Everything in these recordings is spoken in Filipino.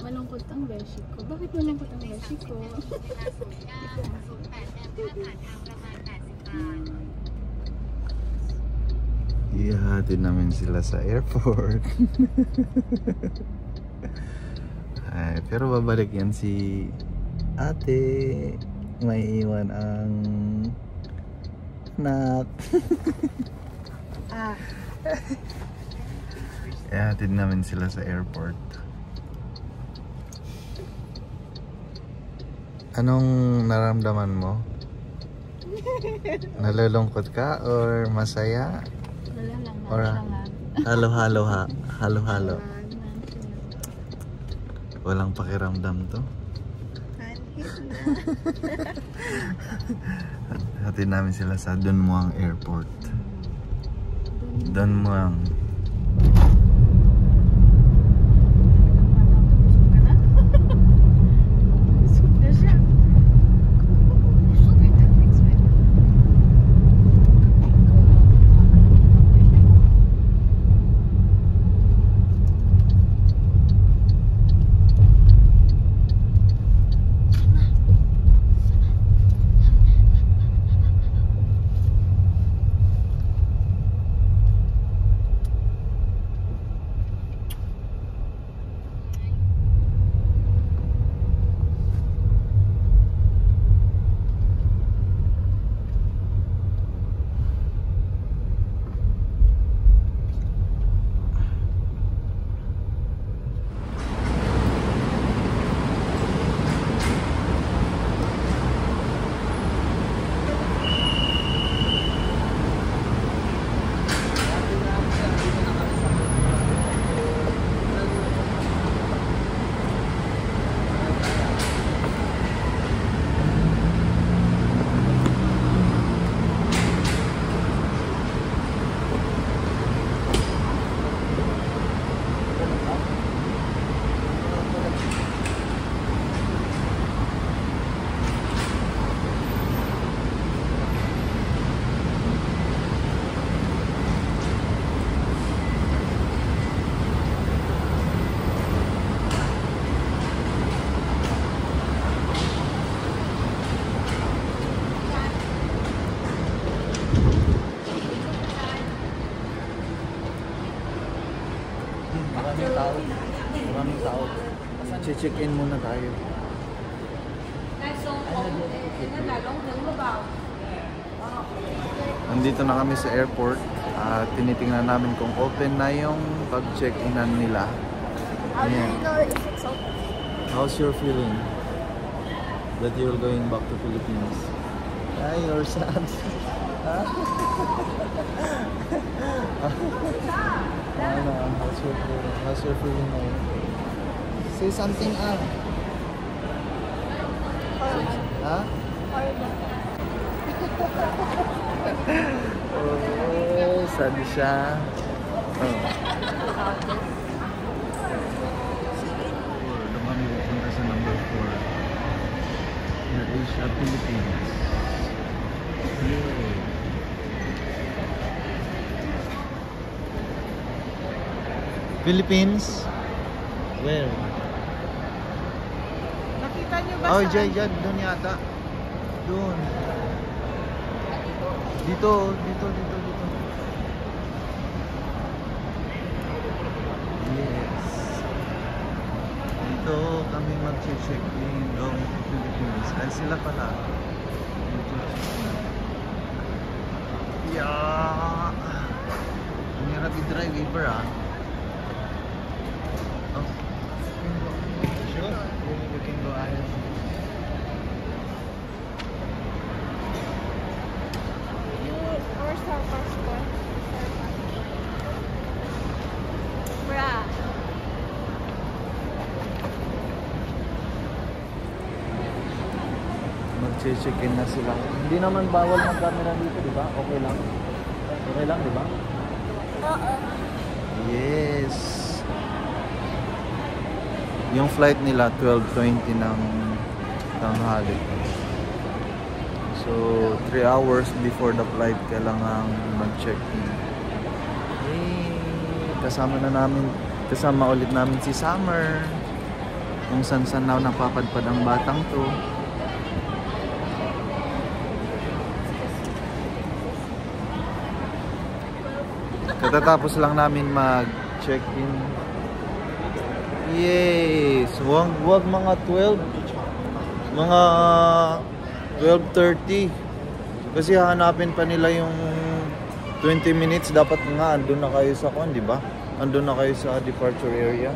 Malungkot ang beshi ko. Bakit malungkot ang beshi ko? Ihahatid namin sila sa airport. Ay, pero babalik yan si ate. May iwan ang anak. Ihahatid namin sila sa airport. Anong nararamdaman mo? Nalulungkot ka or masaya? Wala lang. Or halo-halo ha? Halo-halo. Walang pakiramdam to. Hatid namin sila sa Don Muang Airport. Don Muang. Maraming tao. Check-in muna tayo. Nandito na kami sa airport at tinitingnan namin kung open na yung pag-check-inan nila. Ayan. How's your feeling that you're going back to Philippines? Ay, you're sad. How's your feeling now? Say something ah. Ha? Oh, sad siya. Oh. Naman pupunta sa number 4. Air Asia, Philippines. Yay. Philippines? Where? Nakita niyo ba Oh, dyan, doon yata. Doon. Dito. Yes. Dito kami mag-check-in going to Philippines. Ay, sila pala. Yeah. Ang hirap i-drive Uber ah. Oh. Sure? We can go ahead. Where's our passport? Bruh. Mag-check-in na sila. Hindi naman bawal mag-camera dito, di ba? Okay lang. Okay lang, di ba? Oo. Yes. Yung flight nila 12:20 ng tanghali. So 3 hours before the flight kailangan mag-check-in. Kasama ulit namin si Summer. kung saan na napapadpad ang batang to. Katatapos lang namin mag-check-in. Yes! Wag mga 12. Mga 12:30. Kasi hahanapin pa nila yung 20 minutes. Dapat nga andun na kayo sa di ba? Andun na kayo sa departure area.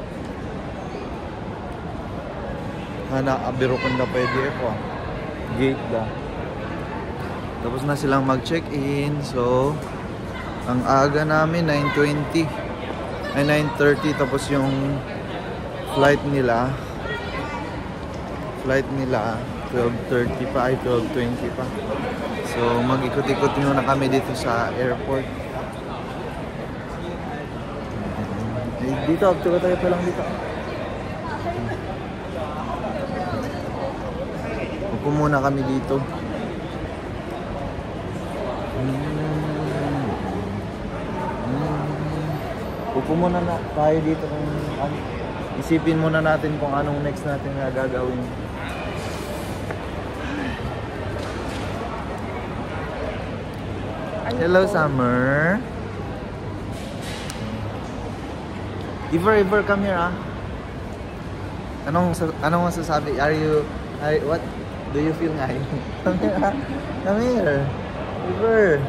Abiro ko na pwede ako. Gate da. Tapos na silang mag-check-in. So, ang aga namin 9:20 ay 9:30, tapos yung flight nila 12:30 pa ay 12:20 pa. So mag-ikot-ikot muna kami dito sa airport. Dito, tayo pa lang dito. Upo muna kami dito. Upo muna na tayo dito kung isipin muna natin kung anong next natin na gagawin. Hello, Summer. Iver, come here, ah. Anong masasabi? What do you feel ngayon? Come here. Iver.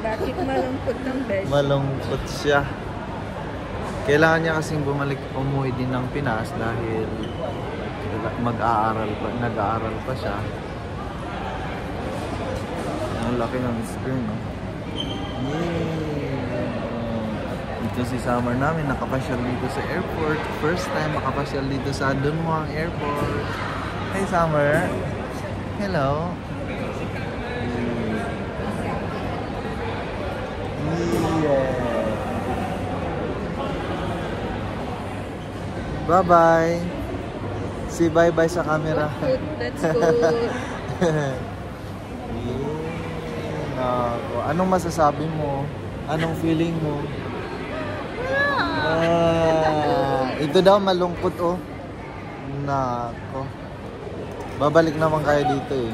Bakit malungkot ng besh? Malungkot siya. Kailangan niya kasing umuwi din ng Pinas dahil nag-aaral pa siya. Ang laki ng screen, no? Ito si Summer namin, nakapasyal dito sa airport. First time makapasyal dito sa Dunhuang Airport. Hey, Summer. Hello. Bye-bye. Say bye-bye sa camera. That's good. Anong masasabi mo? Anong feeling mo? Ito daw malungkot, oh. Nako. Babalik naman kayo dito, eh.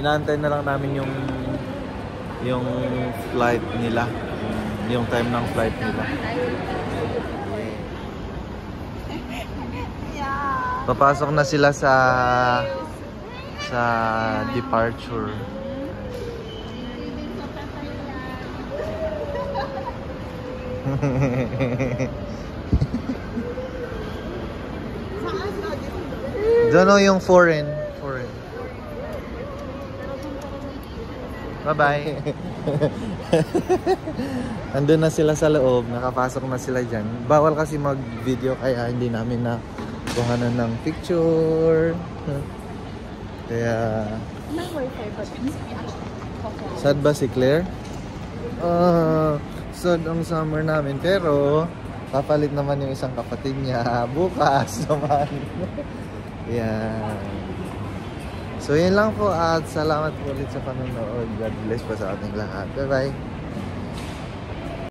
Inaantay na lang namin yung flight nila. Yung time ng flight nila. Papasok na sila sa departure. Doon yung foreign. Bye-bye. Andun na sila sa loob, nakapasok na sila dyan. Bawal kasi mag-video kaya hindi namin na kuhanan ng picture. Kaya sad ba si Claire? Sad ang Summer namin, pero papalit naman yung isang kapatid niya bukas naman. Yan. So yun lang po at salamat po ulit sa panonood. God bless po sa ating lahat. Bye bye.